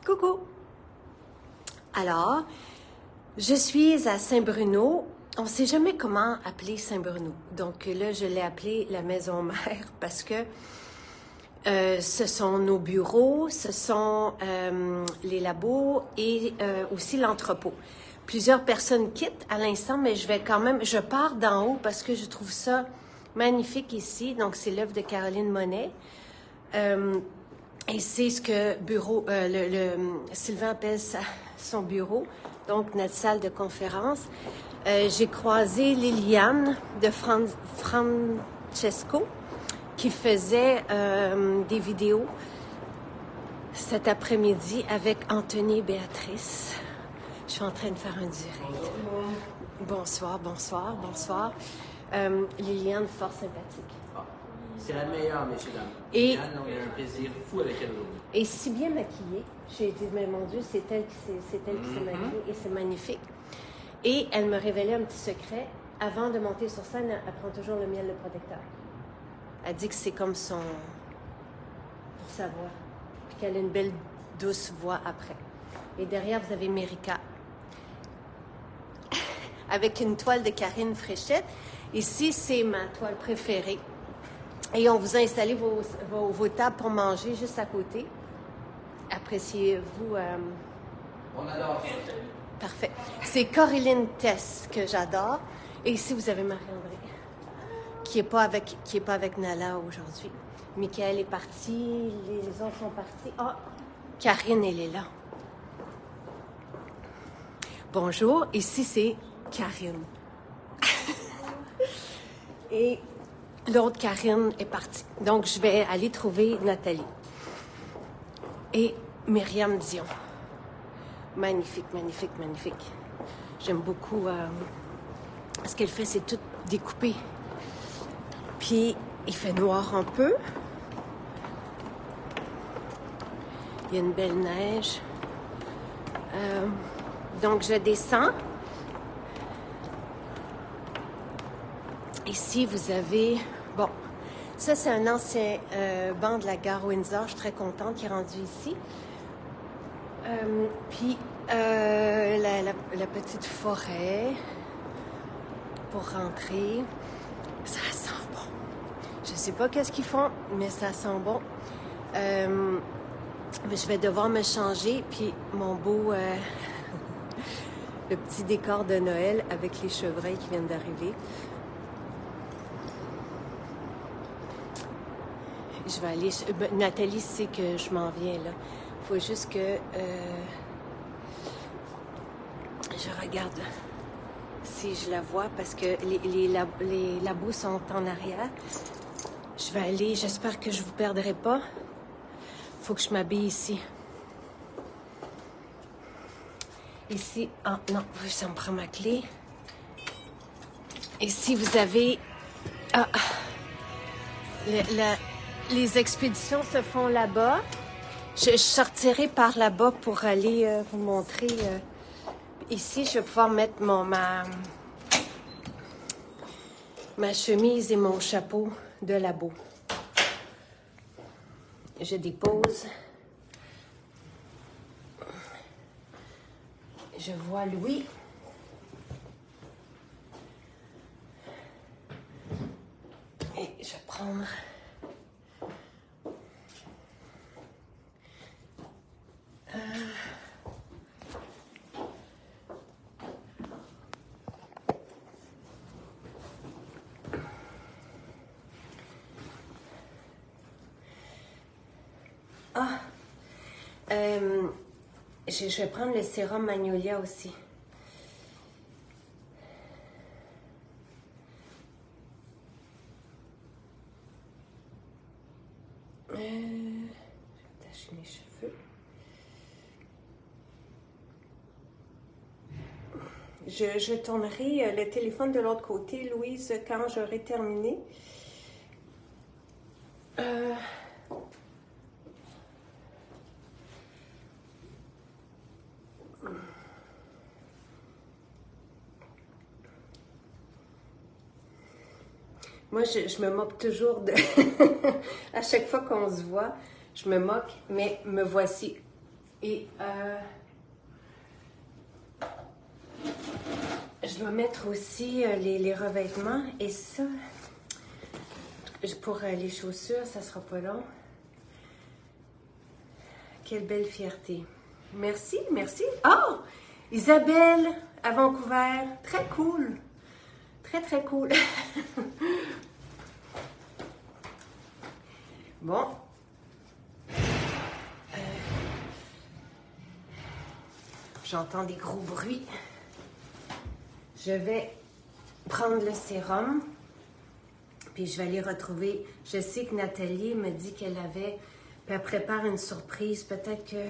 Coucou! Alors, je suis à Saint-Bruno. On ne sait jamais comment appeler Saint-Bruno. Donc là, je l'ai appelé la maison mère parce que ce sont nos bureaux, ce sont les labos et aussi l'entrepôt. Plusieurs personnes quittent à l'instant, mais je pars d'en haut parce que je trouve ça magnifique ici. Donc, c'est l'œuvre de Caroline Monet. Et c'est ce que Sylvain appelle son bureau, donc notre salle de conférence. J'ai croisé Liliane de Francesco qui faisait des vidéos cet après-midi avec Anthony et Béatrice. Je suis en train de faire un direct. Bonsoir, bonsoir, bonsoir. Liliane, fort sympathique. C'est la meilleure, messieurs, dames. Et Anne, on a un plaisir fou avec elle aujourd'hui. Et si bien maquillée. J'ai dit, mais mon Dieu, c'est elle qui s'est maquillée et c'est magnifique. Et elle me révélait un petit secret. Avant de monter sur scène, elle prend toujours le miel de protecteur. Elle dit que c'est comme pour sa voix. Puis qu'elle a une belle, douce voix après. Et derrière, vous avez Mérika. Avec une toile de Karine Fréchette. Ici, c'est ma toile préférée. Et on vous a installé vos tables pour manger juste à côté. Appréciez-vous? On adore ça. Parfait. C'est Corinne Tess que j'adore. Et ici, vous avez Marie-André, qui n'est pas avec Nala aujourd'hui. Michael est parti, les autres sont partis. Ah, Karine, elle est là. Bonjour, ici, c'est Karine. Et l'autre Karine est partie. Donc, je vais aller trouver Nathalie. Et Myriam Dion. Magnifique, magnifique, magnifique. J'aime beaucoup. Ce qu'elle fait, c'est tout découpé. Puis, il fait noir un peu. Il y a une belle neige. Donc, je descends. Ici, vous avez... Bon, ça, c'est un ancien banc de la gare Windsor. Je suis très contente qu'il est rendu ici. Puis, la petite forêt pour rentrer. Ça sent bon. Je ne sais pas qu'est-ce qu'ils font, mais ça sent bon. Je vais devoir me changer. Puis, mon beau... le petit décor de Noël avec les chevreuils qui viennent d'arriver. Je vais aller... Nathalie sait que je m'en viens, là. Il faut juste que... je regarde si je la vois, parce que les labos sont en arrière. Je vais aller... J'espère que je ne vous perdrai pas. Il faut que je m'habille ici. Ici... Ah, non, ça me prend ma clé. Ici, vous avez... Ah... Les expéditions se font là-bas. Je sortirai par là-bas pour aller vous montrer. Ici, je vais pouvoir mettre ma chemise et mon chapeau de labo. Je dépose. Je vois Louis. Et je vais prendre... je vais prendre le sérum Magnolia aussi. Je vais attacher mes cheveux. Je tournerai le téléphone de l'autre côté, Louise, quand j'aurai terminé. Moi, je me moque toujours de... à chaque fois qu'on se voit, je me moque, mais me voici. Et je dois mettre aussi les revêtements. Et ça, pour les chaussures, ça sera pas long. Quelle belle fierté. Merci, merci. Oh! Isabelle, à Vancouver. Très cool. Très, très cool. Bon. J'entends des gros bruits. Je vais prendre le sérum. Puis je vais aller retrouver. Je sais que Nathalie me dit qu'elle avait. Puis elle prépare une surprise. Peut-être que.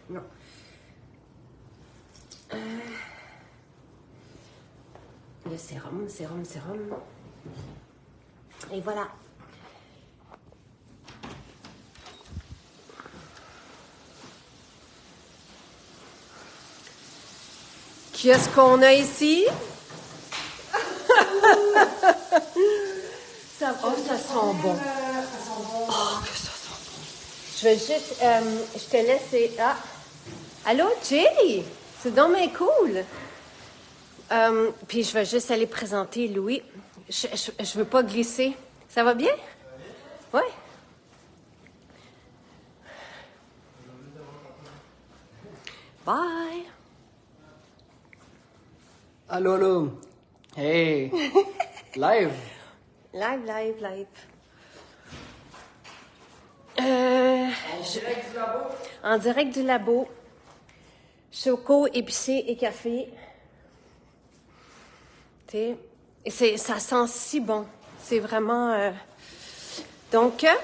Non. Le sérum. Et voilà. Qu'est-ce qu'on a ici? Ça sent bon. Oh, que ça sent bon. Je vais juste... je te laisse... Ah! Allô, Jay? C'est donc bien cool. Puis je vais juste aller présenter Louis. Je veux pas glisser. Ça va bien? Oui? Bye! Allô, allô. Hey. Live. Live. Direct du labo. En direct du labo. Choco, épicé et café. Tu sais, ça sent si bon. C'est vraiment... Donc... Oh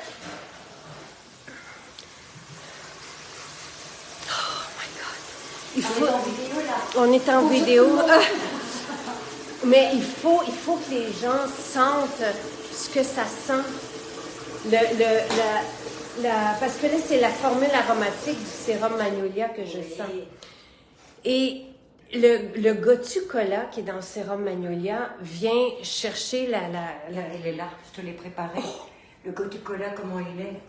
my God. Il faut... On est en vidéo. Mais il faut que les gens sentent ce que ça sent. Parce que là, c'est la formule aromatique du sérum Magnolia que je sens. Et le Gotu Cola qui est dans le sérum Magnolia vient chercher Elle est là, je te l'ai préparé. Le Gotu Cola, comment il est?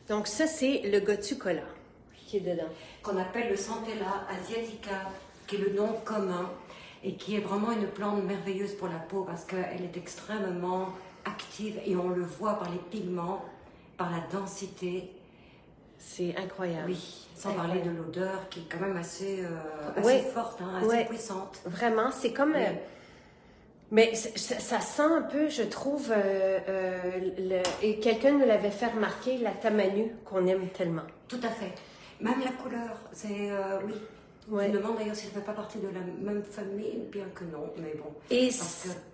Donc ça, c'est le Gotu Cola qui est dedans. Qu'on appelle le Centella asiatica, qui est le nom commun et qui est vraiment une plante merveilleuse pour la peau parce qu'elle est extrêmement active et on le voit par les pigments, par la densité. C'est incroyable. Oui, sans parler de l'odeur qui est quand même assez forte, hein, assez puissante. Vraiment, c'est comme... mais ça sent un peu, je trouve, et quelqu'un nous l'avait fait remarquer, la tamanu, qu'on aime tellement. Tout à fait. Même la couleur, c'est... oui. Ouais. Je me demande d'ailleurs s'il ne fait pas partie de la même famille, bien que non, mais bon. Et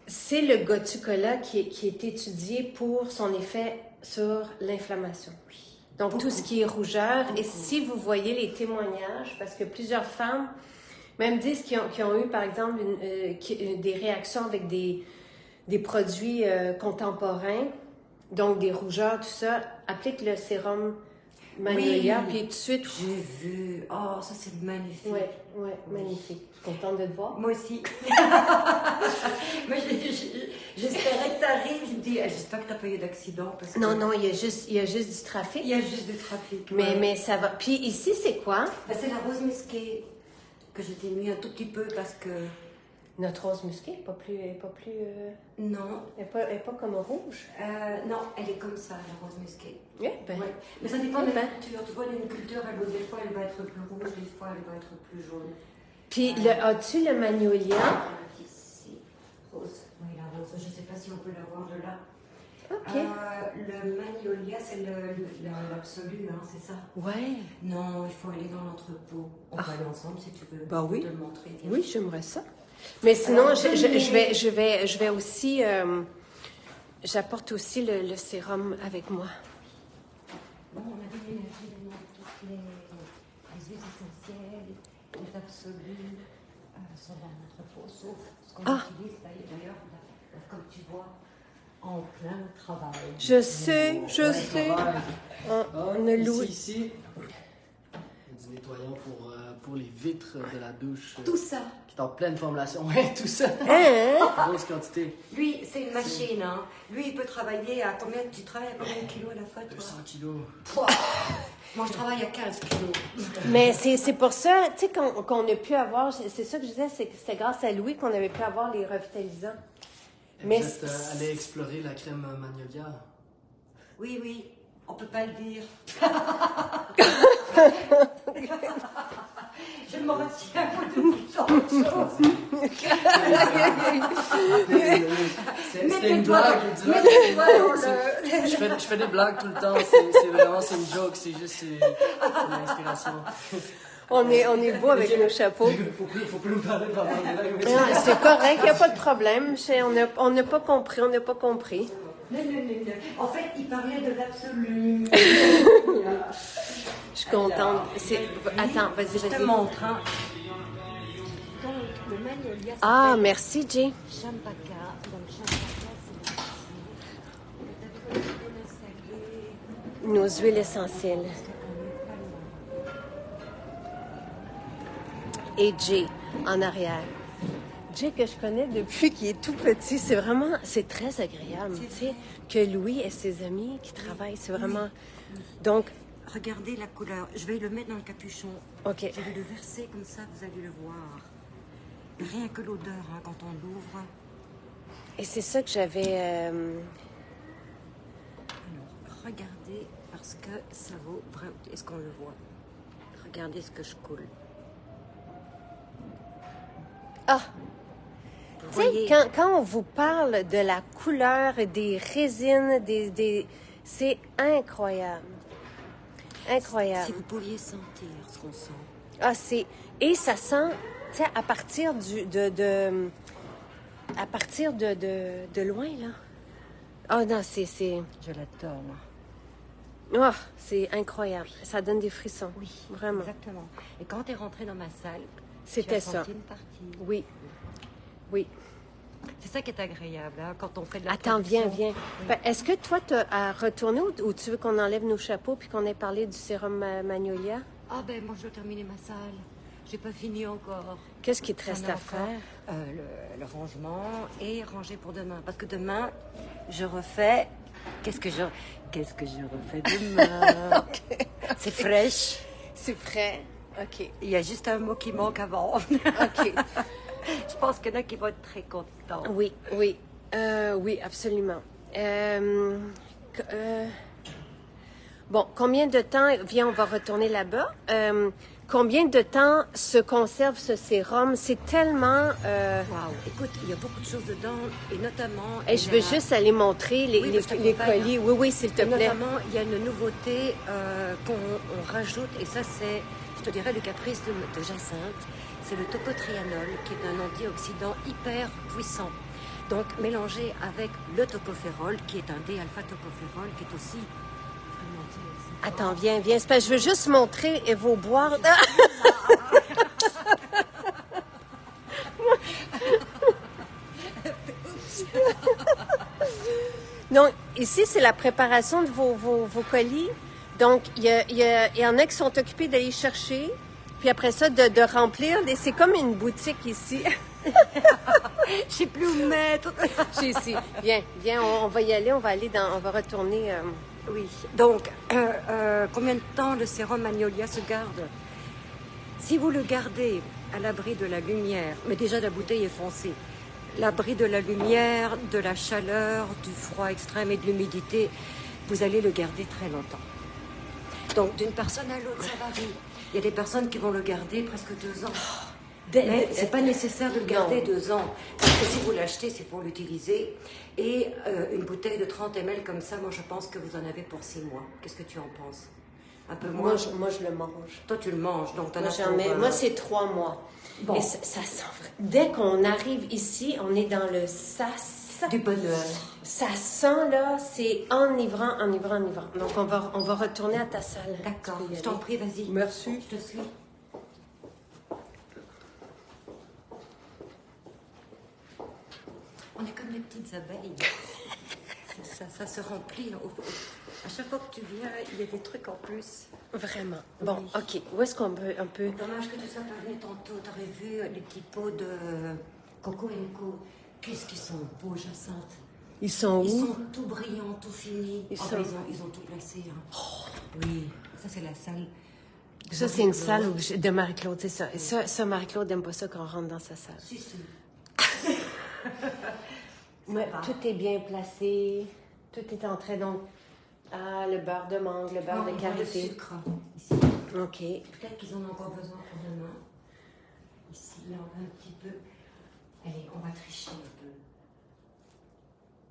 c'est le Gotu Cola qui est étudié pour son effet sur l'inflammation. Oui. Donc, tout ce qui est rougeur. Et si vous voyez les témoignages, parce que plusieurs femmes même disent qu'ils ont eu, par exemple, des réactions avec des produits contemporains, donc des rougeurs, tout ça, applique le sérum Magnolia, puis tout de suite... J'ai vu. Oh, ça c'est magnifique. Oui, magnifique. Je suis contente de te voir. Moi aussi. Moi, j'espérais que tu arrives. Je me dis, j'espère que tu n'as pas eu d'accident. Non, il y a juste du trafic. Il y a juste du trafic. Mais ça va. Puis ici, c'est quoi? C'est la rose musquée que je t'ai mis un tout petit peu parce que... Notre rose musquée n'est pas plus... Non. Elle n'est pas comme rouge? Non, elle est comme ça, la rose musquée. Oui, ben... Ouais. Mais ça dépend de la culture. Tu vois, une culture, des fois, elle va être plus rouge, des fois, elle va être plus jaune. Puis, as-tu le magnolia? Ici, rose. Oui, la rose. Je ne sais pas si on peut la voir de là. OK. Le magnolia, c'est l'absolu, hein, c'est ça? Ouais. Non, il faut aller dans l'entrepôt. On va aller ensemble si tu veux. Bah oui. Te le montrer. Tiens. Oui, j'aimerais ça. Mais sinon, alors, je vais aussi... j'apporte aussi le sérum avec moi. Bon, on a donné évidemment toutes les huiles essentielles, les absolus sont dans l'entrepôt, sauf ce qu'on utilise d'ailleurs, comme tu vois, en plein travail. Je sais. On a loué. Ici, du nettoyant pour les vitres de la douche. Tout ça, qui est en pleine formulation. Ouais, tout ça. Hein? Grosse quantité. Lui, c'est une machine, hein. Lui, il peut travailler à combien? Tu travailles à combien de kilos à la fois, toi? 200 kilos. Pouah. Moi, je travaille à 15 kilos. Mais c'est pour ça, tu sais, qu'on a pu avoir, c'est ça que je disais, c'est que c'était grâce à Louis qu'on avait pu avoir les revitalisants. Mais Vous êtes allé explorer la crème Magnolia. Oui, oui, on peut pas le dire. Je me retiens de toute chose. C'était une blague. Mets tes doigts dans le... Je fais des blagues tout le temps. C'est une joke. C'est juste une inspiration. on est beau avec nos chapeaux. Faut plus nous parler pendant les blagues. Non, c'est correct, il n'y a pas de problème. On n'a pas compris, on n'a pas compris. Non. En fait, il parlait de l'absolu. Je suis contente. Attends, Je te vas-y. montre. Hein. Donc, le magnolia, Ah, merci, Jay. Champaka. Donc, Champaka, c'est le le salé. Nos huiles essentielles. Et Jay, en arrière. Jay, que je connais depuis qu'il est tout petit, c'est très agréable, tu sais, que Louis et ses amis qui travaillent, c'est vraiment... Donc, Regardez la couleur. Je vais le mettre dans le capuchon. OK. Je vais le verser comme ça, vous allez le voir. Rien que l'odeur, hein, quand on l'ouvre. Et c'est ça que j'avais... Alors, regardez, parce que ça vaut vraiment... Est-ce qu'on le voit? Regardez ce que je coule. Ah! Vous Tu sais, voyez? quand on vous parle de la couleur, des résines, c'est incroyable. Incroyable. Si vous pouviez sentir ce qu'on sent. Ah, et ça sent, tu sais, à partir à partir de loin, là. Ah non, Je l'adore, moi. Ah, c'est incroyable. Ça donne des frissons. Oui, Vraiment. exactement. Et quand tu es rentrée dans ma salle, C'était tu as ça. senti une partie. Oui. Oui. C'est ça qui est agréable, hein, quand on fait de la Attends, viens. traduction. Oui. Ben, est-ce que toi, tu as retourné ou tu veux qu'on enlève nos chapeaux puis qu'on ait parlé du sérum Magnolia? Ah ben, moi, je dois terminer ma salle. J'ai pas fini encore. Qu'est-ce qui te J'en reste ai à encore, faire? le rangement et ranger pour demain. Parce que demain, je refais... Qu'est-ce que je refais demain? OK. C'est fraîche. C'est frais. OK. Il y a juste un mot qui manque avant. OK. Je pense qu'il y en a qui vont être très contents. Oui. Oui, absolument. Bon, combien de temps, viens, on va retourner là-bas. Combien de temps se conserve ce sérum? C'est tellement... Wow. Écoute, il y a beaucoup de choses dedans, et notamment... Et je veux juste aller montrer Oui, je les t'accompagne. colis. Oui, s'il te Et plaît. notamment, il y a une nouveauté qu'on rajoute, et ça c'est, je te dirais, le caprice de Jacinthe. C'est le tocotrianol, qui est un antioxydant hyper puissant. Donc, mélangé avec le tocopherol, qui est un D-alpha-tocopherol, qui est aussi un antioxydant. Attends, viens. C'est parce que je veux juste montrer et vos boire. Donc, ici, c'est la préparation de vos colis. Donc, il y en a qui sont occupés d'aller chercher, puis après ça, de remplir. C'est comme une boutique ici. Je sais plus où me mettre. C'est ici. Viens, on va y aller, on va retourner. Oui. Donc, combien de temps le sérum Magnolia se garde? Si vous le gardez à l'abri de la lumière, mais déjà la bouteille est foncée, l'abri de la lumière, de la chaleur, du froid extrême et de l'humidité, vous allez le garder très longtemps. Donc, d'une personne à l'autre, ça varie. Il y a des personnes qui vont le garder presque 2 ans. Mais c'est pas nécessaire de le garder 2 ans. Parce que si vous l'achetez, c'est pour l'utiliser. Et une bouteille de 30 ml comme ça, moi je pense que vous en avez pour 6 mois. Qu'est-ce que tu en penses? Un peu moins? Moi, je le mange. Toi, tu le manges, donc t'en Moi, as j'en mets- pour, moi, c'est 3 mois. Bon. Et ça sent vrai. Dès qu'on arrive ici, on est dans le sas. du bonheur. Ça sent, là, c'est enivrant. Donc, on va retourner à ta salle. D'accord, Tu peux y je t'en aller. prie, vas-y. Merci. Je te suis. On est comme des petites abeilles. Ça se remplit. À chaque fois que tu viens, il y a des trucs en plus. Vraiment. Bon, Oui. OK. Où est-ce qu'on peut... Dommage que tu sois pas venu tantôt. T'aurais vu les petits pots de Coco Co. Qu'est-ce qu'ils sont beaux, Jacinthe. Ils sont Ils où? sont tout brillants, tout finis. Ils Oh, sont- ben, ils ont tout placé. Hein. Oui, ça c'est la salle. de Ça, c'est une Marie-Claude. salle de Marie-Claude, c'est ça. Et ça, Marie-Claude n'aime pas ça quand on rentre dans sa salle. Si, si. Mais va. tout est bien placé. Tout est en train, donc... Ah, le beurre de mangue, le beurre Non, de on voit le karité. sucre ici. OK. Peut-être qu'ils en ont encore besoin pour demain. Ici, là, on a un petit peu. Allez, on va tricher un peu.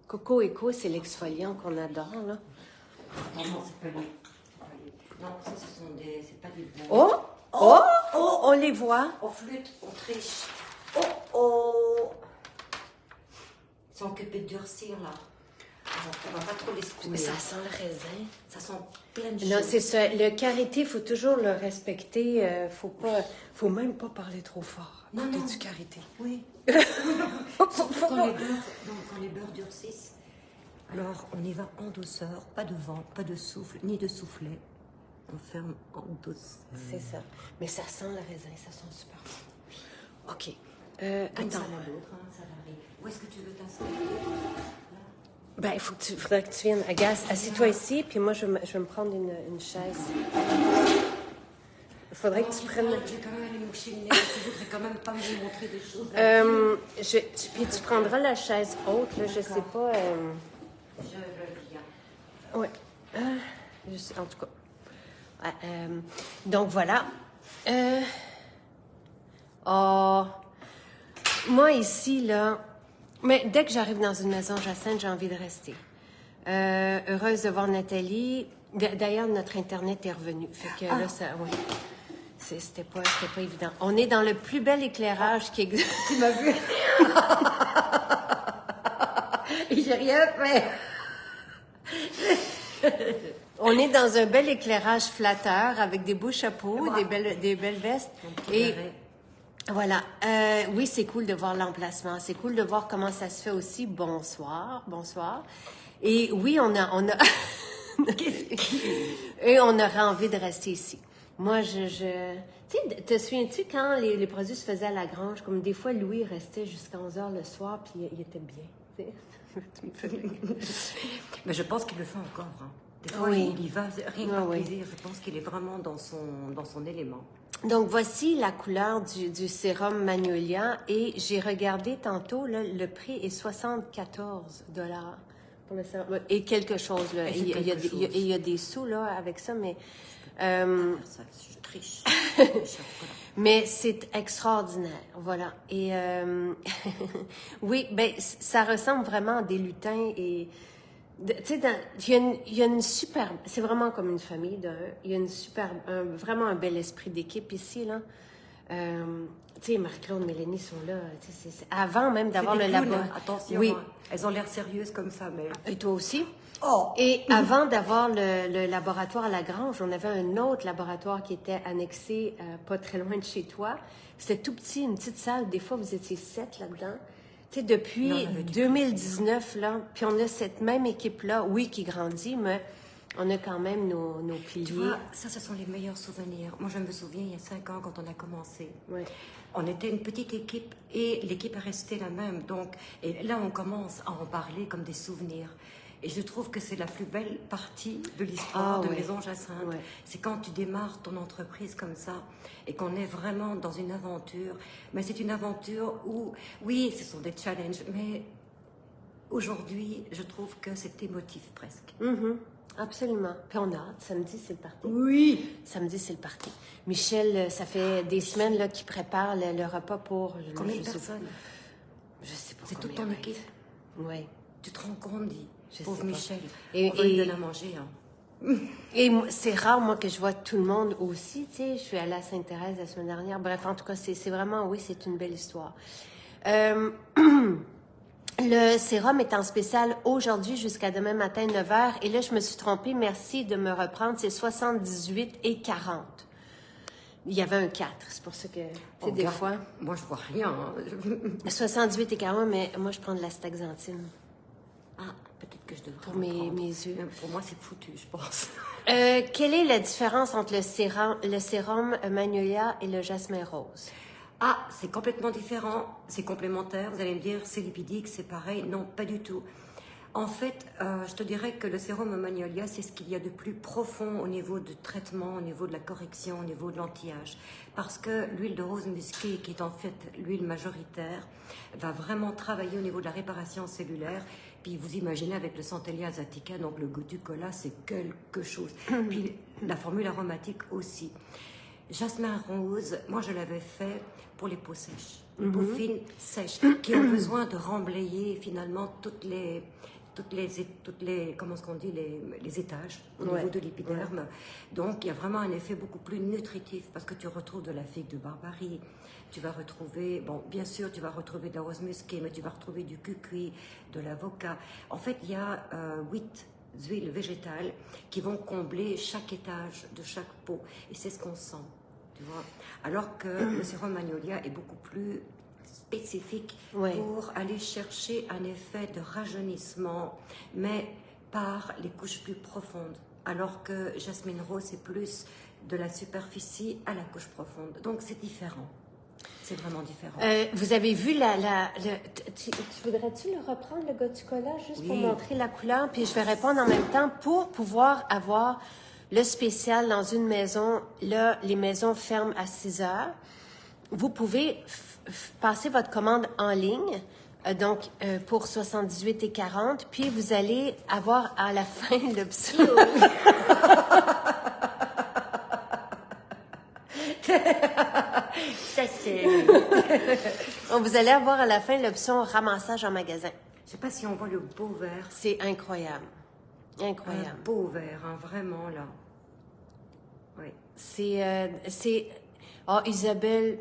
Coco Co, c'est l'exfoliant qu'on adore, là. Non, non, c'est pas lui. C'est pas lui. Non, ça, ce sont des. C'est pas des bons. Oh! Oh! Oh! On les voit. On flûte, on triche. Oh oh! Ils sont occupés de durcir là. On va pas trop les secouer. Mais ça hein. sent le raisin. Ça sent plein de Non, choses. c'est ça. Le karité, il faut toujours le respecter. Faut même pas parler trop fort. Non, Côté non. du karité. Oui. Faut Surtout pas- quand les beurres durcissent. Alors, on y va en douceur, pas de vent, pas de souffle, ni de soufflet. On ferme en douceur. C'est ça. Mais ça sent le raisin, ça sent super bon. OK. Comme ça, Attends. la l'autre, hein, ça varie. Où est-ce que tu veux t'installer? Ben, faudrait que tu viennes. Agace, assieds-toi ici, puis moi, je vais me prendre une chaise. Il faudrait que tu prennes... Je vais quand même aller me coucher le nez, parce que je voudrais quand même pas me montrer des choses. Puis tu prendras la chaise haute, là, je sais pas... Je veux bien. Ouais. En tout cas. Ouais, donc voilà. Oh. Moi ici, là. Mais dès que j'arrive dans une maison Jacinthe, j'ai envie de rester. Heureuse de voir Nathalie. D'ailleurs, notre Internet est revenu. Fait que là, ça. Oui. C'était pas évident. On est dans le plus bel éclairage qui existe. Tu m'as vu? J'ai rien fait. On est dans un bel éclairage flatteur avec des beaux chapeaux, des belles vestes. Et voilà. Oui, c'est cool de voir l'emplacement. C'est cool de voir comment ça se fait aussi. Bonsoir, bonsoir. Et oui, on a... Et on aurait envie de rester ici. Moi, tu sais, te souviens-tu quand les produits se faisaient à la grange, comme des fois, Louis restait jusqu'à 11h le soir, puis il était bien, tu sais? Tu me fais rire. Mais je pense qu'il le fait encore. Hein. Des fois, Oui. il y va rien que Ah, par oui. plaisir. Je pense qu'il est vraiment dans son élément. Donc, voici la couleur du sérum Magnolia, et j'ai regardé tantôt, là, le prix est 74 $ pour le sérum. Et quelque chose, là. Et c'est Il y a quelque des- chose. il y a des sous, là, avec ça, mais... Ça, je triche. Voilà. Mais c'est extraordinaire, voilà. Et oui, ben ça ressemble vraiment à des lutins et tu sais, il y a une superbe, c'est vraiment comme une famille d'un. Il y a une superbe, vraiment un bel esprit d'équipe ici là. Tu sais, Marie-Claude, Mélanie sont là. Tu sais, avant même d'avoir C'est le des clowns, labo. hein. Attention, Oui. hein. Elles ont l'air sérieuses comme ça, mais... Et toi aussi. Oh! Et avant d'avoir le laboratoire à la Grange, on avait un autre laboratoire qui était annexé pas très loin de chez toi. C'était tout petit, une petite salle. Des fois, vous étiez 7 là-dedans. Tu sais, depuis Non, on avait du 2019, là, puis on a cette même équipe-là, oui, qui grandit, mais on a quand même nos Tu piliers. vois, ça, ce sont les meilleurs souvenirs. Moi, je me souviens, il y a 5 ans, quand on a commencé. Ouais. On était une petite équipe et l'équipe est restée la même. Donc, et là, on commence à en parler comme des souvenirs. Et je trouve que c'est la plus belle partie de l'histoire Ah, de ouais. Maison Jacinthe. Ouais. C'est quand tu démarres ton entreprise comme ça et qu'on est vraiment dans une aventure. Mais c'est une aventure où, oui, ce sont des challenges, mais aujourd'hui, je trouve que c'est émotif presque. Mhm, absolument. Puis on a hâte. Samedi, c'est le parti. Oui! Samedi, c'est le parti. Michel, ça fait des semaines là, qu'il prépare le repas pour... Combien de je sais- personnes? Je sais pas C'est toute combien ton va être. équipe? Oui. Tu te rends compte, dit Je pauvre sais pas. Michel. Et- On va lui et- donner à manger. Hein. Et c'est rare, moi, que je vois tout le monde aussi, tu sais. Je suis allée à Sainte-Thérèse la semaine dernière. Bref, en tout cas, c'est vraiment, oui, c'est une belle histoire. Le sérum est en spécial aujourd'hui jusqu'à demain matin, 9h. Et là, je me suis trompée. Merci de me reprendre. C'est 78 et 40. Il y avait un 4. C'est pour ça que, tu sais, Oh, des regarde, fois... Moi, je vois rien. Hein. 78 et 40, mais moi, je prends de la staxanthine. Ah, Peut-être que je devrais pour en mes prendre. yeux. Mais pour moi, c'est foutu, je pense. Quelle est la différence entre le sérum Magnolia et le jasmin rose? Ah, c'est complètement différent, c'est complémentaire. Vous allez me dire, c'est lipidique, c'est pareil. Non, pas du tout. En fait, je te dirais que le sérum Magnolia, c'est ce qu'il y a de plus profond au niveau du traitement, au niveau de la correction, au niveau de l'anti-âge. Parce que l'huile de rose musquée, qui est en fait l'huile majoritaire, va vraiment travailler au niveau de la réparation cellulaire. Puis vous imaginez avec le Centellia azatica, donc le goût du cola, c'est quelque chose. Puis la formule aromatique aussi. Jasmin rose, moi je l'avais fait pour les peaux sèches, les peaux fines sèches, qui ont besoin de remblayer finalement toutes les comment est-ce qu'on dit, les étages au niveau de l'épiderme. Donc il y a vraiment un effet beaucoup plus nutritif parce que tu retrouves de la figue de barbarie, tu vas retrouver, bon bien sûr tu vas retrouver de la rose musquée, mais tu vas retrouver du cucuy, de l'avocat. En fait il y a 8 huiles végétales qui vont combler chaque étage de chaque peau et c'est ce qu'on sent. Tu vois? Alors que le sérum Magnolia est beaucoup plus spécifique pour aller chercher un effet de rajeunissement, mais par les couches plus profondes. Alors que Jasmine Rose, c'est plus de la superficie à la couche profonde. Donc c'est différent. C'est vraiment différent. Vous avez vu tu voudrais-tu le reprendre, le Gotucola, juste pour montrer la couleur? Puis je vais répondre en même temps pour pouvoir avoir le spécial dans une maison. Là, les maisons ferment à 6 heures. Vous pouvez passer votre commande en ligne, donc pour 78,40, puis vous allez avoir à la fin l'option. Ça, c'est... Vous allez avoir à la fin l'option ramassage en magasin. Je ne sais pas si on voit le beau vert. C'est incroyable. Incroyable. Un beau vert, hein, vraiment, là. Oui. C'est... Oh, Isabelle,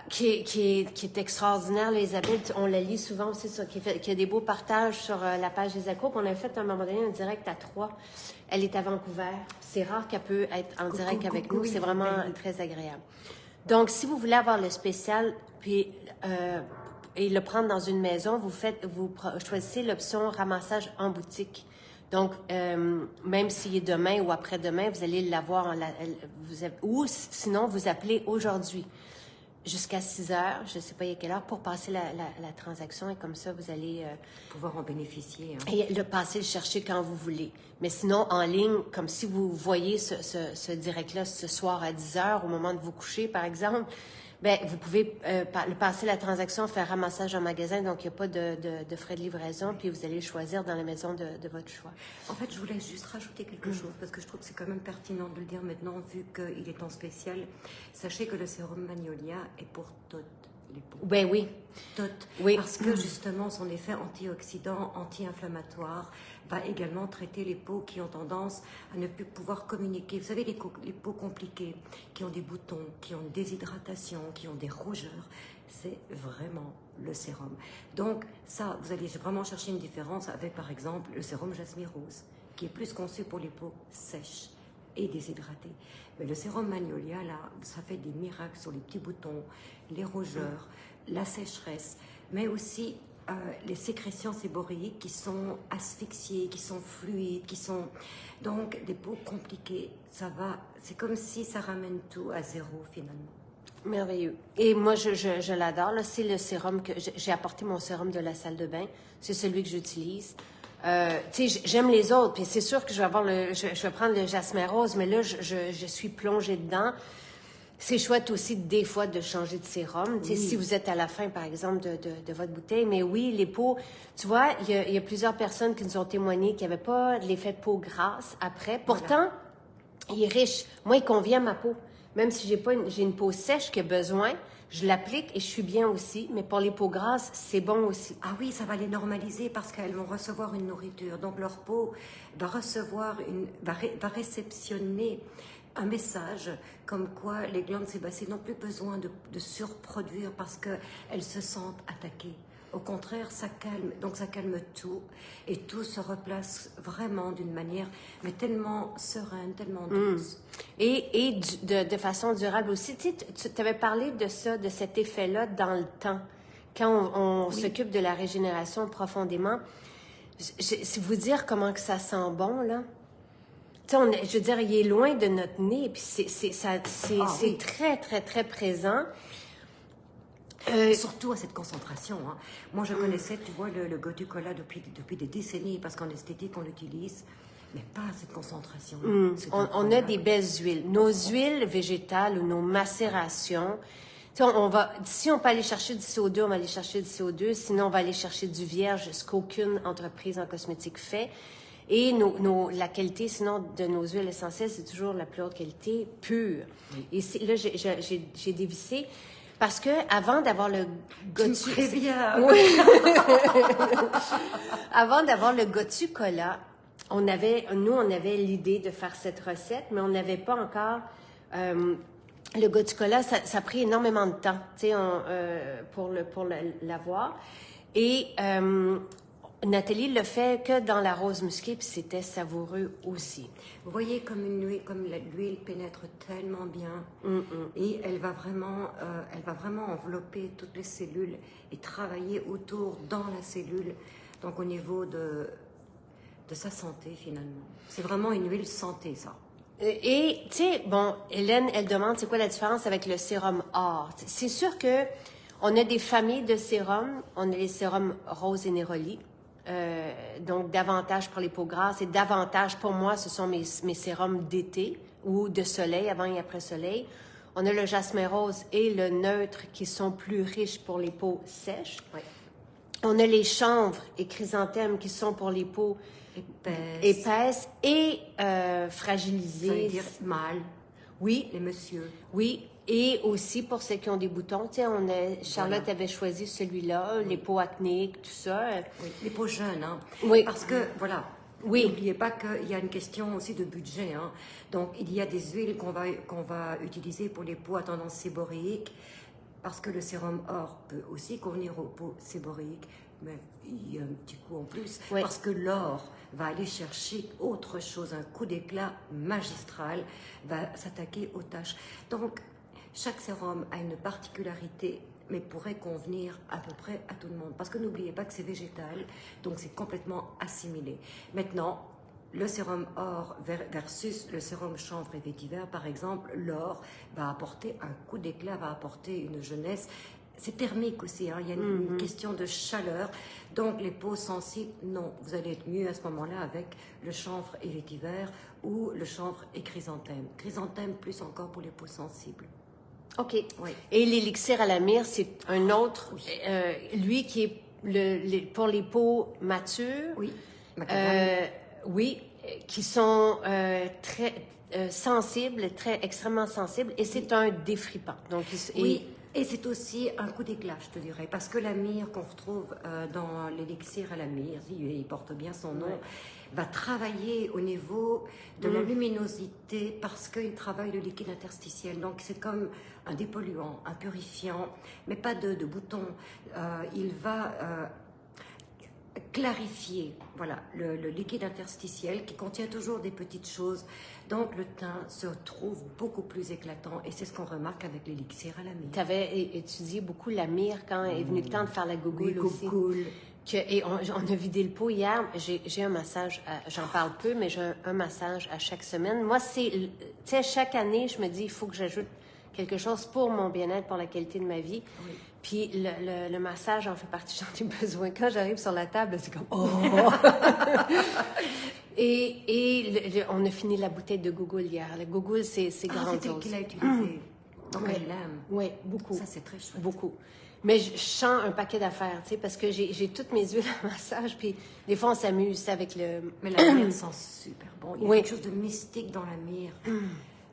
qui est extraordinaire, là, Isabelle, on la lit souvent aussi, qui a des beaux partages sur la page des Accos. On a fait à un moment donné un direct à 3. Elle est à Vancouver. C'est rare qu'elle peut être en direct avec nous. C'est vraiment très agréable. Donc, si vous voulez avoir le spécial, puis et le prendre dans une maison, vous choisissez l'option ramassage en boutique. Donc, même s'il est demain ou après-demain, vous allez l'avoir, ou sinon, vous appelez aujourd'hui jusqu'à 6 heures, je ne sais pas à quelle heure, pour passer la transaction, et comme ça, vous allez... pouvoir en bénéficier. Hein. Et le passer, le chercher quand vous voulez. Mais sinon, en ligne, comme si vous voyez ce direct-là ce soir à 10 heures, au moment de vous coucher, par exemple, ben, vous pouvez passer la transaction, faire ramassage en magasin, donc il n'y a pas de frais de livraison, puis vous allez choisir dans la maison de votre choix. En fait, je voulais juste rajouter quelque chose, parce que je trouve que c'est quand même pertinent de le dire maintenant, vu qu'il est en spécial. Sachez que le sérum Magnolia est pour toutes les peaux. Ben oui. Toutes. Oui. Parce que justement, son effet antioxydant, anti-inflammatoire, va également traiter les peaux qui ont tendance à ne plus pouvoir communiquer. Vous savez, les peaux compliquées, qui ont des boutons, qui ont une déshydratation, qui ont des rougeurs, c'est vraiment le sérum. Donc ça, vous allez vraiment chercher une différence avec, par exemple, le sérum Jasmine Rose, qui est plus conçu pour les peaux sèches et déshydratées. Mais le sérum Magnolia, là, ça fait des miracles sur les petits boutons, les rougeurs, la sécheresse, mais aussi les sécrétions séboréiques qui sont asphyxiées, qui sont fluides, qui sont donc des peaux compliquées. Ça va, c'est comme si ça ramène tout à zéro finalement. Merveilleux. Et moi, je l'adore. Là, c'est le sérum que j'ai apporté, mon sérum de la salle de bain. C'est celui que j'utilise. Tu sais, j'aime les autres. Puis c'est sûr que je vais prendre le jasmin rose, mais là, je suis plongée dedans. C'est chouette aussi, des fois, de changer de sérum. Oui. Si vous êtes à la fin, par exemple, de votre bouteille. Mais oui, les peaux... Tu vois, il y a plusieurs personnes qui nous ont témoigné qu'il n'y avait pas l'effet peau grasse après. Pourtant, il est riche. Moi, il convient à ma peau. Même si j'ai une peau sèche qui a besoin, je l'applique et je suis bien aussi. Mais pour les peaux grasses, c'est bon aussi. Ah oui, ça va les normaliser parce qu'elles vont recevoir une nourriture. Donc, leur peau va va réceptionner un message comme quoi les glandes sébacées n'ont plus besoin de surproduire parce qu'elles se sentent attaquées. Au contraire, ça calme, donc ça calme tout et tout se replace vraiment d'une manière, mais tellement sereine, tellement douce. Et de façon durable aussi. Tu avais parlé de ça, de cet effet-là dans le temps, quand on s'occupe de la régénération profondément. Si vous dire comment que ça sent bon, là. Tu sais, je veux dire, il est loin de notre nez, puis c'est très, très, très présent. Surtout à cette concentration. Hein. Moi, je connaissais, tu vois, le gotu-kola depuis des décennies, parce qu'en esthétique, on l'utilise, mais pas à cette concentration. On a des belles huiles. Nos huiles végétales ou nos macérations, tu sais, si on peut aller chercher du CO2, on va aller chercher du CO2. Sinon, on va aller chercher du vierge, ce qu'aucune entreprise en cosmétique fait. Et la qualité, sinon, de nos huiles essentielles, c'est toujours la plus haute qualité, pure. Oui. Et là, j'ai dévissé. Parce que avant d'avoir le gotu... Très bien! Oui. Avant d'avoir le gotu-kola, on avait l'idée de faire cette recette, mais on n'avait pas encore... le gotu-kola, ça a pris énormément de temps, tu sais, pour l'avoir. Et Nathalie le fait que dans la rose musquée, puis c'était savoureux aussi. Vous voyez comme l'huile pénètre tellement bien et elle va vraiment envelopper toutes les cellules et travailler autour dans la cellule, donc au niveau de sa santé finalement. C'est vraiment une huile santé, ça. Et, tu sais, bon, Hélène, elle demande c'est quoi la différence avec le sérum or. C'est sûr que on a des familles de sérums. On a les sérums rose et néroli. Donc, davantage pour les peaux grasses et davantage, pour moi, ce sont mes sérums d'été ou de soleil, avant et après soleil. On a le jasmin rose et le neutre qui sont plus riches pour les peaux sèches. Oui. On a les chanvres et chrysanthèmes qui sont pour les peaux épaisses et fragilisées. Ça veut dire mâles. Oui. Les messieurs. Oui. Et aussi pour ceux qui ont des boutons, tu sais, Charlotte avait choisi celui-là, les peaux acnéiques, tout ça. Oui, les peaux jeunes, hein. Oui. Parce que, voilà, n'oubliez pas qu'il y a une question aussi de budget, hein. Donc, il y a des huiles qu'on va utiliser pour les peaux à tendance séboréique, parce que le sérum or peut aussi convenir aux peaux séboréiques, mais il y a un petit coup en plus, parce que l'or va aller chercher autre chose, un coup d'éclat magistral, va s'attaquer aux taches. Donc, chaque sérum a une particularité, mais pourrait convenir à peu près à tout le monde. Parce que n'oubliez pas que c'est végétal, donc c'est complètement assimilé. Maintenant, le sérum or versus le sérum chanvre et vétiver, par exemple, l'or va apporter un coup d'éclat, va apporter une jeunesse. C'est thermique aussi, hein. Il y a une question de chaleur. Donc, les peaux sensibles, non. Vous allez être mieux à ce moment-là avec le chanvre et vétiver ou le chanvre et chrysanthème. Chrysanthème plus encore pour les peaux sensibles. OK. Oui. Et l'élixir à la myrrhe, c'est un autre, lui qui est pour les peaux matures. Oui. Oui, qui sont très sensibles, extrêmement sensibles, et c'est un défripant. Donc, oui. Et c'est aussi un coup d'éclat, je te dirais, parce que la myrrhe qu'on retrouve dans l'élixir à la myrrhe, il porte bien son nom, va travailler au niveau de la luminosité parce qu'il travaille le liquide interstitiel. Donc c'est comme un dépolluant, un purifiant, mais pas de boutons. Il va clarifier, voilà, le liquide interstitiel qui contient toujours des petites choses. Donc le teint se trouve beaucoup plus éclatant et c'est ce qu'on remarque avec l'élixir à la myrrhe. Tu avais étudié beaucoup la myrrhe quand est venu le temps de faire la gougoule aussi. Gougoule. Et on a vidé le pot hier. J'ai un massage, j'en parle peu, mais j'ai un massage à chaque semaine. Moi, tu sais, chaque année, je me dis, il faut que j'ajoute quelque chose pour mon bien-être, pour la qualité de ma vie. Oui. Puis le massage en fait partie, j'en ai besoin. Quand j'arrive sur la table, c'est comme « Oh! » Et on a fini la bouteille de gougoule hier. Le gougoule, c'est grandiose. C'est qu'il a utilisé. Donc elle l'aime. Oui, beaucoup. Ça, c'est très chouette. Beaucoup. Mais je sens un paquet d'affaires, tu sais, parce que j'ai toutes mes huiles à massage, puis des fois, on s'amuse avec le... Mais la myrrhe sent super bon. Il y a quelque chose de mystique dans la myrrhe.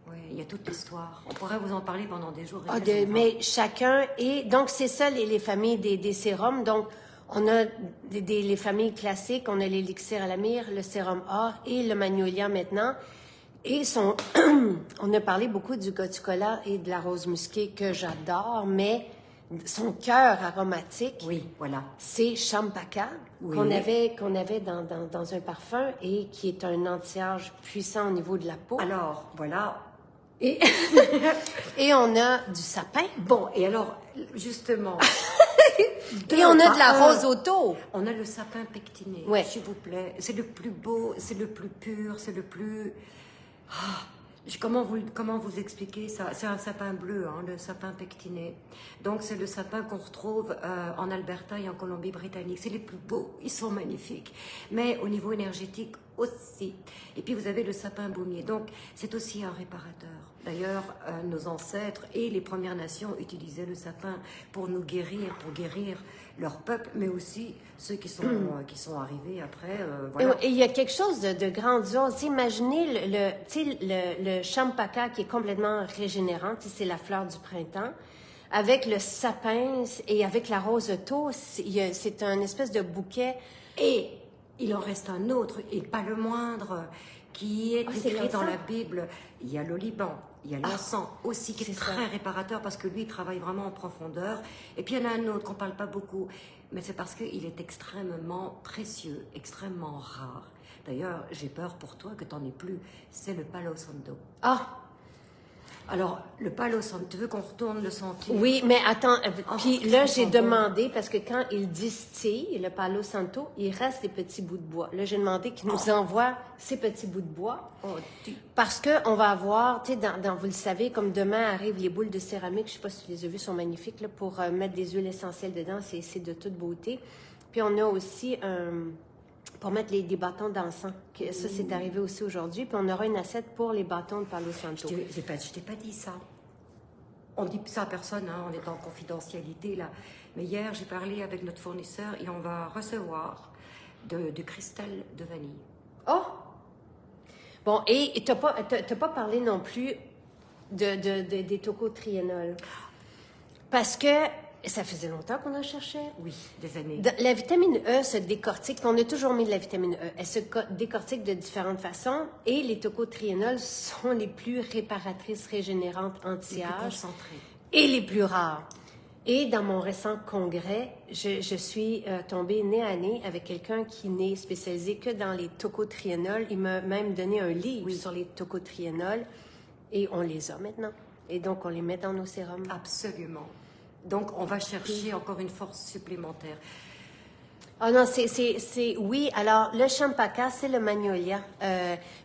Oui, il y a toute l'histoire. On pourrait vous en parler pendant des jours. Mais chacun... Et donc, c'est ça, les familles des sérums. Donc, on a les familles classiques. On a l'élixir à la myrrhe, le sérum or et le magnolia maintenant. Et on a parlé beaucoup du gotu-kola et de la rose musquée que j'adore, mais son cœur aromatique, voilà, c'est champaka qu'on avait dans un parfum et qui est un anti-âge puissant au niveau de la peau. Alors, voilà. Et on a du sapin. Bon, et alors, justement, deux, Et on a de la pas un. rose auto. On a le sapin pectiné, Ouais. s'il vous plaît. C'est le plus beau, c'est le plus pur, c'est le plus... Ah, comment vous expliquer ça? C'est un sapin bleu, hein, le sapin pectiné. Donc c'est le sapin qu'on retrouve en Alberta et en Colombie-Britannique. C'est les plus beaux, ils sont magnifiques. Mais au niveau énergétique aussi. Et puis vous avez le sapin baumier. Donc c'est aussi un réparateur. D'ailleurs, nos ancêtres et les Premières Nations utilisaient le sapin pour nous guérir, pour guérir leur peuple, mais aussi ceux qui sont arrivés après. Voilà. Et il y a quelque chose de grandiose. Imaginez tu sais, le champaka qui est complètement régénérant, tu sais, c'est la fleur du printemps, avec le sapin et avec la rose auto, c'est un espèce de bouquet. Et il en reste un autre, et pas le moindre, qui est c'est écrit dans l'encens. la Bible. Il y a le Liban, il y a l'encens aussi, qui est c'est très réparateur parce que lui, il travaille vraiment en profondeur. Et puis il y en a un autre qu'on ne parle pas beaucoup, mais c'est parce qu'il est extrêmement précieux, extrêmement rare. D'ailleurs, j'ai peur pour toi que tu n'en aies plus. C'est le Palo Santo. Ah, Alors, le Palo Santo, tu veux qu'on retourne le sentir? oui, mais attends, puis qu'est-ce là, qu'on j'ai sent bon. demandé, parce que quand il distille le Palo Santo, il reste des petits bouts de bois. Là, j'ai demandé qu'il nous envoie ces petits bouts de bois. Oh, Parce qu'on va avoir, tu sais, vous le savez, comme demain arrivent les boules de céramique, je sais pas si tu les as vues, sont magnifiques, là, pour mettre des huiles essentielles dedans, c'est de toute beauté. Puis on a aussi, pour mettre des bâtons d'encens, ça c'est arrivé aussi aujourd'hui, puis on aura une assiette pour les bâtons de Palo Santo. Je t'ai pas dit ça. On dit ça à personne, hein, on est en confidentialité là. Mais hier, j'ai parlé avec notre fournisseur et on va recevoir du cristal de vanille. Oh! Bon, et t'as pas parlé non plus des tocotriénols. Parce que ça faisait longtemps qu'on en cherchait. Oui, des années. La vitamine E se décortique, on a toujours mis de la vitamine E. Elle se décortique de différentes façons et les tocotriénols sont les plus réparatrices, régénérantes, Les plus anti-âge concentrés. et les plus rares. Et dans mon récent congrès, je suis tombée nez à nez avec quelqu'un qui n'est spécialisé que dans les tocotriénols. Il m'a même donné un livre sur les tocotriénols et on les a maintenant. Et donc, on les met dans nos sérums. Absolument. Donc, on va chercher encore une force supplémentaire. Ah non, oui. Alors, le champaka, c'est le magnolia.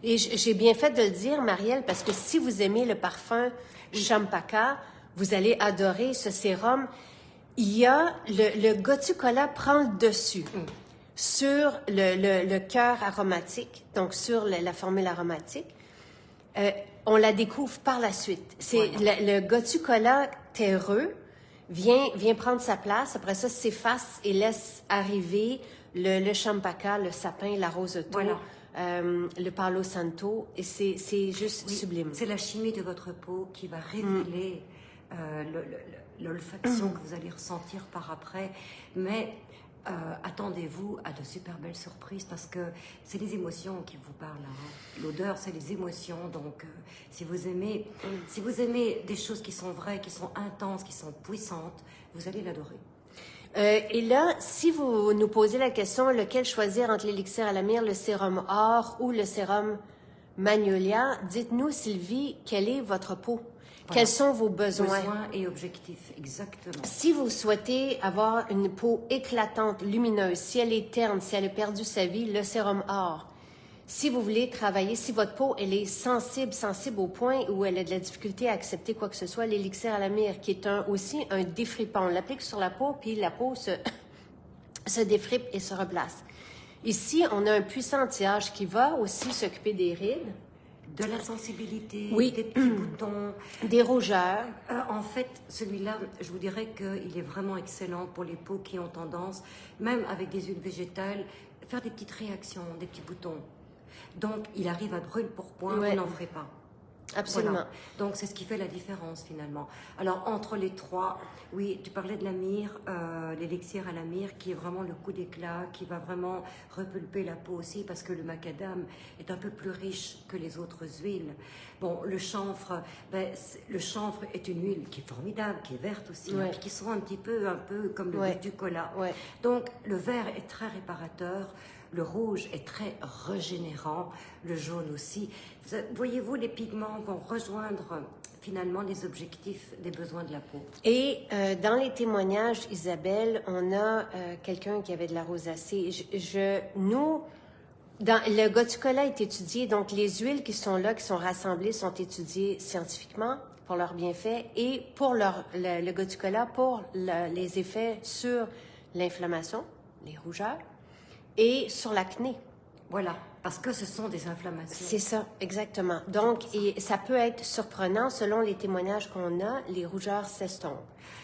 Et j'ai bien fait de le dire, Marielle, parce que si vous aimez le parfum champaka, vous allez adorer ce sérum. Il y a le gotu-kola prend le dessus sur le cœur aromatique, donc sur la formule aromatique. On la découvre par la suite. C'est le gotu-kola terreux vient prendre sa place. Après ça, s'efface et laisse arriver le champaka, le sapin, la rose auto, le Palo Santo. Et c'est juste sublime. C'est la chimie de votre peau qui va révéler l'olfaction que vous allez ressentir par après. Mais attendez-vous à de super belles surprises parce que c'est les émotions qui vous parlent. Hein. L'odeur, c'est les émotions. Donc, si vous aimez des choses qui sont vraies, qui sont intenses, qui sont puissantes, vous allez l'adorer. Et là, si vous nous posez la question, lequel choisir entre l'élixir à la myrrhe, le sérum or ou le sérum magnolia, dites-nous, Sylvie, quelle est votre peau? Quels sont vos besoins? Besoins et objectifs, exactement. Si vous souhaitez avoir une peau éclatante, lumineuse, si elle est terne, si elle a perdu sa vie, le sérum or. Si vous voulez travailler, si votre peau, elle est sensible au point où elle a de la difficulté à accepter quoi que ce soit, l'élixir à la myrrhe, qui est aussi un défripant. On l'applique sur la peau, puis la peau se défripe et se replace. Ici, on a un puissant anti-âge qui va aussi s'occuper des rides. De la sensibilité, Oui. des petits boutons. Des rougeurs. En fait, celui-là, je vous dirais qu'il est vraiment excellent pour les peaux qui ont tendance, même avec des huiles végétales, faire des petites réactions, des petits boutons. Donc, il arrive à brûle-pourpoint, vous n'en ferez pas. Absolument. Voilà. Donc, c'est ce qui fait la différence, finalement. Alors, entre les trois, oui, tu parlais de la myrrhe, l'élixir à la myrrhe, qui est vraiment le coup d'éclat, qui va vraiment repulper la peau aussi, parce que le macadam est un peu plus riche que les autres huiles. Bon, le chanvre est une huile qui est formidable, qui est verte aussi, hein, puis qui sent un peu comme le goût du cola. Ouais. Donc, le vert est très réparateur. Le rouge est très régénérant, le jaune aussi. Voyez-vous, les pigments vont rejoindre finalement les objectifs des besoins de la peau. Et dans les témoignages, Isabelle, on a quelqu'un qui avait de la rosacée. Nous, le Gotucola est étudié, donc les huiles qui sont là, qui sont rassemblées, sont étudiées scientifiquement pour leurs bienfaits et pour le Gotucola pour les effets sur l'inflammation, les rougeurs, et sur l'acné. Voilà, parce que ce sont des inflammations. C'est ça, exactement. Donc, et ça peut être surprenant, selon les témoignages qu'on a, les rougeurs s'estompent.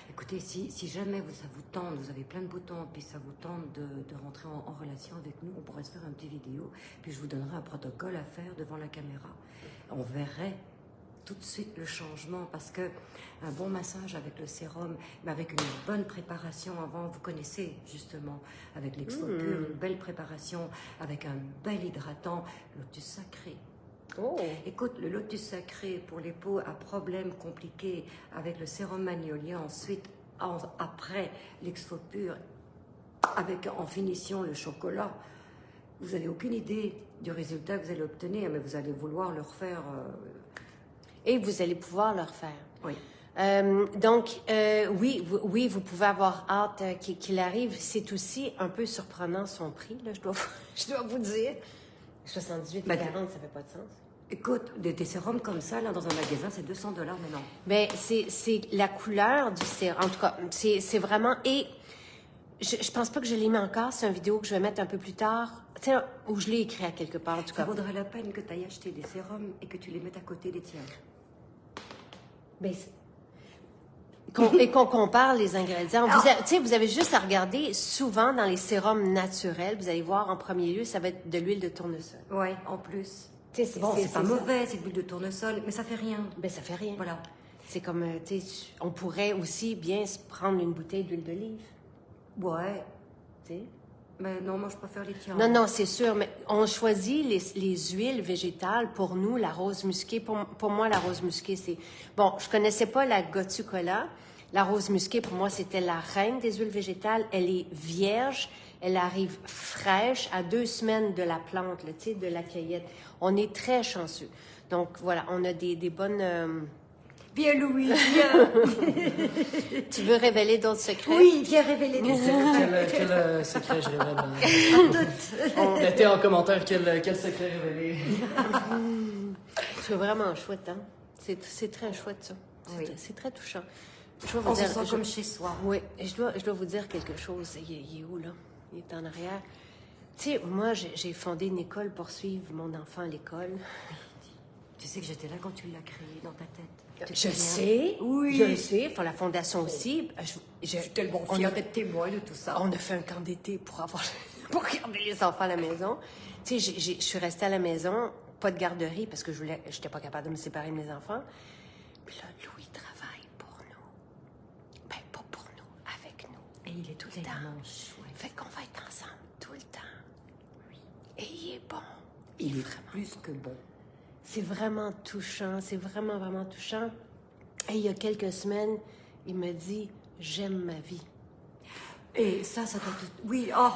Écoutez, si jamais ça vous tente, vous avez plein de boutons, puis ça vous tente de rentrer en relation avec nous, on pourrait se faire un petit vidéo, puis je vous donnerai un protocole à faire devant la caméra. On verrait tout de suite le changement, parce que un bon massage avec le sérum, mais avec une bonne préparation avant, vous connaissez justement, avec l'exfopure, une belle préparation, avec un bel hydratant, lotus sacré. Oh! Écoute, le lotus sacré pour les peaux à problèmes compliqués avec le sérum magnolia, ensuite, après l'exfopure, avec en finition le chocolat, vous n'avez aucune idée du résultat que vous allez obtenir, mais vous allez vouloir le refaire. Et vous allez pouvoir le refaire. Oui. Donc, oui, vous pouvez avoir hâte qu'il arrive. C'est aussi un peu surprenant son prix, là, je dois vous dire. 78 et 40, ça fait pas de sens. Écoute, des sérums comme ça, là, dans un magasin, c'est 200 $ maintenant. Bien, c'est la couleur du sérum. En tout cas, c'est vraiment... Et je pense pas que je l'ai mis encore. C'est une vidéo que je vais mettre un peu plus tard. Tu sais, où je l'ai écrit à quelque part, en tout cas. Ça vaudrait la peine que tu ailles acheter des sérums et que tu les mettes à côté des tiens. Ben, et qu'on compare les ingrédients. Vous avez juste à regarder, souvent dans les sérums naturels, vous allez voir en premier lieu, ça va être de l'huile de tournesol. Oui, en plus. Bon, c'est pas mauvais, c'est de l'huile de tournesol, mais ça fait rien. Ben, ça fait rien. Voilà. C'est comme, tu sais, on pourrait aussi bien se prendre une bouteille d'huile d'olive. Ouais. Tu sais. Mais non, moi, je préfère les tiens. Non, c'est sûr, mais on choisit les huiles végétales. Pour nous, la rose musquée, pour moi, la rose musquée, c'est... Bon, je connaissais pas la Gotucola. La rose musquée, pour moi, c'était la reine des huiles végétales. Elle est vierge, elle arrive fraîche à 2 semaines de la plante, là, tu sais, de la cueillette. On est très chanceux. Donc, voilà, on a des bonnes... Viens, Louis, viens. Tu veux révéler d'autres secrets? Oui, viens révéler des secrets. Quel secret je révèle? Mettez en commentaire quel secret révéler. C'est vraiment chouette, hein? C'est très chouette, ça. Oui. C'est très touchant. Je dois vous On dire, se sent comme chez soi. Oui, je dois vous dire quelque chose. Il est où, là? Il est en arrière. Tu sais, moi, j'ai fondé une école pour suivre mon enfant à l'école. Tu sais que j'étais là quand tu l'as créé dans ta tête. Je le sais. Oui. Je le sais. Pour la fondation aussi. Je suis tellement fière d'être témoin de tout ça. On a fait un camp d'été pour garder les enfants à la maison. Tu sais, je suis restée à la maison, pas de garderie, parce que je n'étais pas capable de me séparer de mes enfants. Puis là, Louis travaille pour nous. Ben, pas pour nous, avec nous. Et il est tout tout le temps. chouette. Fait qu'on va être ensemble tout le temps. Oui. Et il est bon. Il est vraiment plus que bon. C'est vraiment touchant. C'est vraiment, vraiment touchant. Et il y a quelques semaines, il me dit « J'aime ma vie ». Et ça t'a tout... Oui, oh!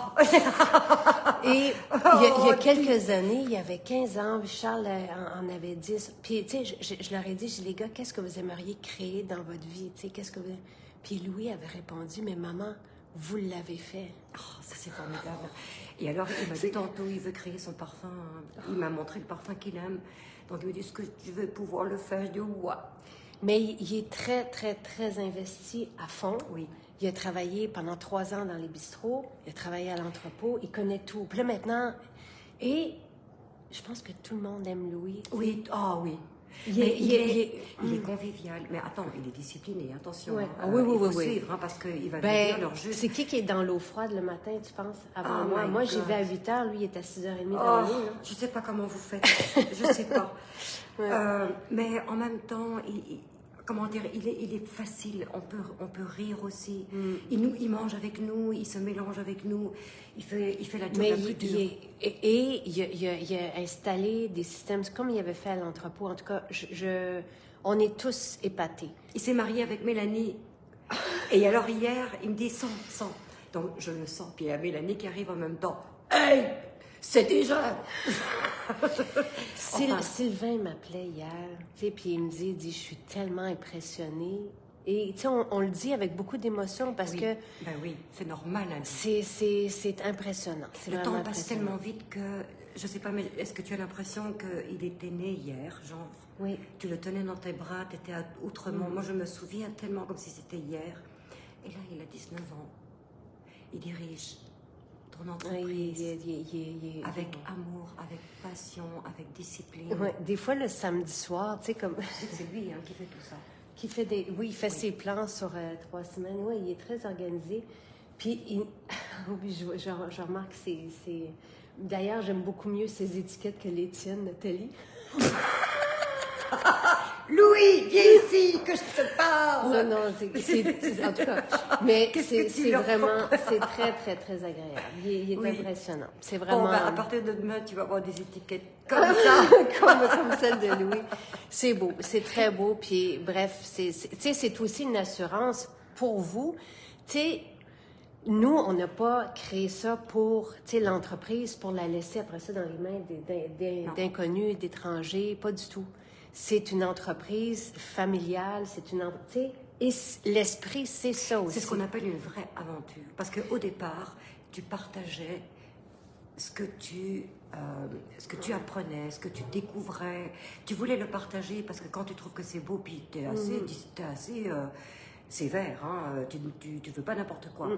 Et il y a quelques années, il y avait 15 ans, Charles en avait 10. Puis, tu sais, je leur ai dit, j'ai les gars, qu'est-ce que vous aimeriez créer dans votre vie? Tu sais, qu'est-ce que vous... Puis Louis avait répondu, mais maman, vous l'avez fait. Oh, ça, c'est formidable. Et alors, il m'a dit tantôt, il veut créer son parfum. Il m'a montré le parfum qu'il aime. Donc, il me dit, est-ce que tu veux pouvoir le faire? Je dis, ouais. Mais il est très, très, très investi à fond. Oui. Il a travaillé pendant 3 ans dans les bistrots. Il a travaillé à l'entrepôt. Il connaît tout. Puis là, maintenant... Et je pense que tout le monde aime Louis. Oui, oui. Il est convivial. Mais attends, il est discipliné, attention. Ouais. Hein. Oui, il faut oui. suivre, hein, parce qu'il va Ben, dire leur juste. c'est qui est dans l'eau froide le matin, tu penses, avant Oh moi? my Moi, j'y God. vais à 8 h, lui, il est à 6h30 dans Oh, l'eau. Là. je sais pas comment vous faites. Je sais pas. Ouais. Mais en même temps, comment dire, il est facile. On peut rire aussi. Il mange avec nous, il se mélange avec nous. Il fait la job Mais la plus dure. il a installé des systèmes comme il avait fait à l'entrepôt. En tout cas, on est tous épatés. Il s'est marié avec Mélanie. Et alors hier, il me dit sens. Donc je le sens. Puis il y a Mélanie qui arrive en même temps. Hey! C'est déjà... Sylvain m'appelait hier, tu sais, puis il me dit, je suis tellement impressionnée. Et tu sais, on le dit avec beaucoup d'émotion parce que Ben oui, c'est normal. Hein. c'est impressionnant. C'est Le vraiment temps passe impressionnant. tellement vite que, je sais pas, mais est-ce que tu as l'impression qu'il était né hier, genre? Oui. Tu le tenais dans tes bras, tu étais autrement. Moi, je me souviens tellement comme si c'était hier. Et là, il a 19 ans. Il dirige ton entreprise avec amour, avec passion, avec discipline. Ouais, des fois, le samedi soir, tu sais, comme... C'est lui qui fait tout ça. Oui, il fait ses plans sur 3 semaines. Oui, il est très organisé. Puis, je remarque, c'est... D'ailleurs, j'aime beaucoup mieux ses étiquettes que les tiennes, Nathalie. Louis, viens ici, que je te parle! Non, en tout cas, mais Qu'est-ce que tu c'est leur vraiment, c'est très, très, très agréable. Il est Oui. impressionnant. C'est vraiment... Bon, ben, à partir de demain, tu vas avoir des étiquettes comme ça. comme celle de Louis. C'est beau, c'est très beau. Puis bref, tu sais, c'est aussi une assurance pour vous. Tu sais, nous, on n'a pas créé ça pour, tu sais, l'entreprise, pour la laisser après ça dans les mains d'inconnus, d'étrangers, pas du tout. C'est une entreprise familiale, c'est une entreprise... Et l'esprit, c'est ça aussi. C'est ce qu'on appelle une vraie aventure. Parce qu'au départ, tu partageais ce que tu apprenais, ce que tu découvrais. Tu voulais le partager parce que quand tu trouves que c'est beau, puis tu es assez sévère, hein, tu ne veux pas n'importe quoi.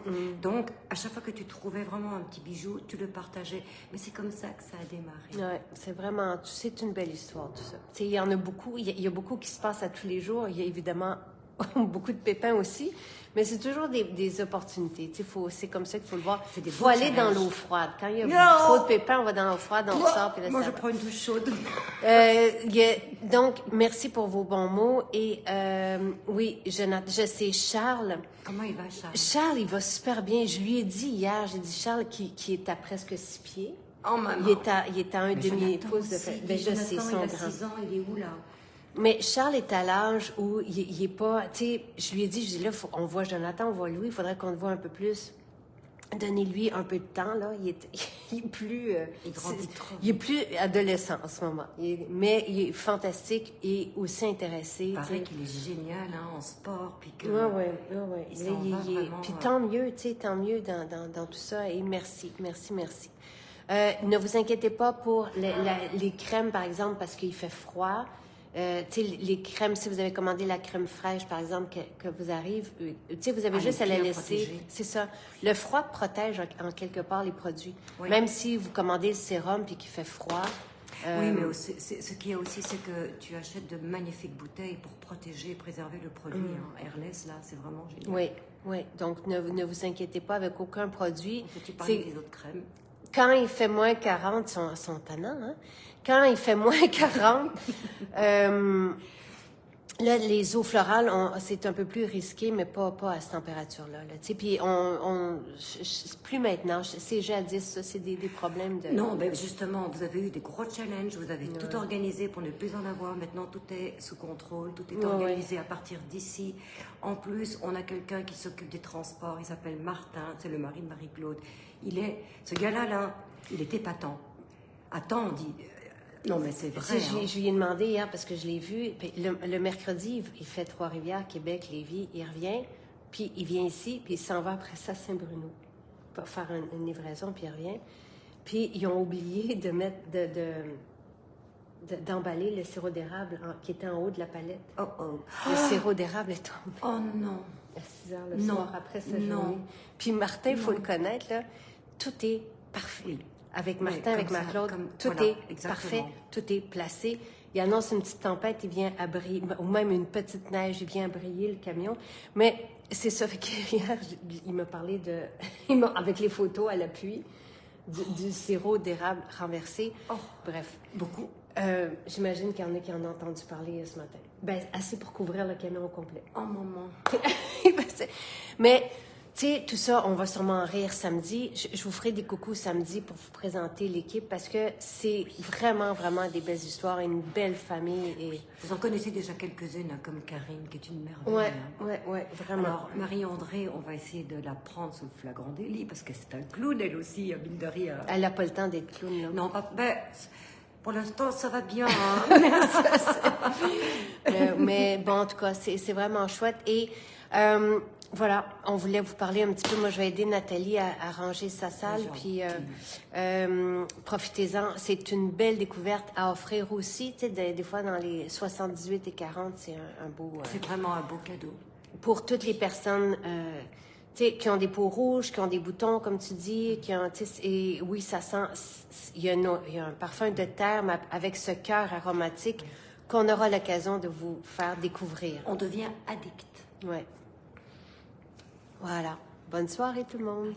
Donc, à chaque fois que tu trouvais vraiment un petit bijou, tu le partageais. Mais c'est comme ça que ça a démarré. Oui, c'est vraiment, c'est une belle histoire, tout ça. Tu sais, il y en a beaucoup, il y a beaucoup qui se passe à tous les jours. Il y a évidemment beaucoup de pépins aussi, mais c'est toujours des opportunités. Tu sais, c'est comme ça qu'il faut le voir. Il faut aller dans l'eau froide. Quand il y a trop de pépins, on va dans l'eau froide, on ressort. Puis là, Moi, je prends une douche chaude. Donc, merci pour vos bons mots. Et oui, je sais, Charles. Comment il va, Charles? Charles, il va super bien. Je lui ai dit hier, j'ai dit Charles qui est à presque 6 pieds. Oh, maman. Il est à un demi-pouce de fait. Ben, je sais, son il a grand. 6 ans, il est où, là? Mais Charles est à l'âge où il est pas... Tu sais, je lui ai dit, là, on voit Jonathan, on voit Louis, il faudrait qu'on le voit un peu plus. Donnez-lui un peu de temps, là. Il est plus... Il grandit trop. Il est plus adolescent en ce moment. Mais il est fantastique et aussi intéressé. Il paraît qu'il est génial, hein, en sport, puis que... Oui. Il s'en va vraiment, Puis tant mieux, tu sais, tant mieux dans tout ça. Et merci. Ne vous inquiétez pas pour les crèmes, par exemple, parce qu'il fait froid. Tu sais, les crèmes, si vous avez commandé la crème fraîche, par exemple, que vous arrive, tu sais, vous avez juste à la laisser. C'est ça. Le froid protège en quelque part les produits. Oui. Même si vous commandez le sérum puis qu'il fait froid. Oui, mais aussi, ce qu'il y a aussi, c'est que tu achètes de magnifiques bouteilles pour protéger et préserver le produit. Hein. Airless, là, c'est vraiment génial. Oui. Donc, ne vous inquiétez pas avec aucun produit. Peux-tu parler des autres crèmes? Quand il fait moins 40, sont tannants, hein? Quand il fait moins 40, là, les eaux florales, c'est un peu plus risqué, mais pas à cette température-là. Là. Tu sais, puis plus maintenant, c'est jadis, ça, c'est des problèmes de... Non, ben justement, vous avez eu des gros challenges, vous avez tout organisé pour ne plus en avoir. Maintenant, tout est sous contrôle, tout est organisé à partir d'ici. En plus, on a quelqu'un qui s'occupe des transports, il s'appelle Martin, c'est le mari de Marie-Claude. Ce gars-là, il est épatant. Attends, on dit... Non, mais c'est vrai. Je lui ai demandé hier, parce que je l'ai vu, puis le mercredi, il fait Trois-Rivières, Québec, Lévis, il revient, puis il vient ici, puis il s'en va après ça à Saint-Bruno pour faire une livraison, puis il revient. Puis ils ont oublié de mettre, d'emballer le sirop d'érable qui était en haut de la palette. Le sirop d'érable est tombé. Oh non! À 6 heures le soir, après sa journée. Puis Martin, il faut le connaître, là, tout est parfait. Oui. Avec Martin, avec Marc-Claude, tout est parfait, tout est placé. Il annonce une petite tempête, il vient abrier, ou même une petite neige, il vient abrier le camion. Mais c'est ça, hier, il m'a parlé avec les photos à l'appui, du sirop d'érable renversé. Bref. Beaucoup. J'imagine qu'il y en a qui en ont entendu parler ce matin. Ben, assez pour couvrir le camion au complet. Oh, maman. Mais tu sais, tout ça, on va sûrement en rire samedi. Je vous ferai des coucous samedi pour vous présenter l'équipe parce que c'est vraiment, vraiment des belles histoires et une belle famille. Et... Vous en connaissez déjà quelques-unes, hein, comme Karine, qui est une merveille. Ouais, vraiment. Alors, Marie-André, on va essayer de la prendre sous le flagrant délit, parce que c'est un clown, elle aussi, mine de rire. Elle n'a pas le temps d'être clown, là. Non, ben, pour l'instant, ça va bien. Hein. Mais bon, en tout cas, c'est vraiment chouette. Et voilà, on voulait vous parler un petit peu. Moi, je vais aider Nathalie à ranger sa salle. Puis profitez-en. C'est une belle découverte à offrir aussi. Tu sais, des fois, dans les 78 et 40, c'est un beau... C'est vraiment un beau cadeau. Pour toutes les personnes... tu sais, qui ont des peaux rouges, qui ont des boutons, comme tu dis, qui ont, et oui, ça sent, il y a un parfum de terre mais avec ce cœur aromatique qu'on aura l'occasion de vous faire découvrir. On devient addict. Ouais. Voilà. Bonne soirée tout le monde.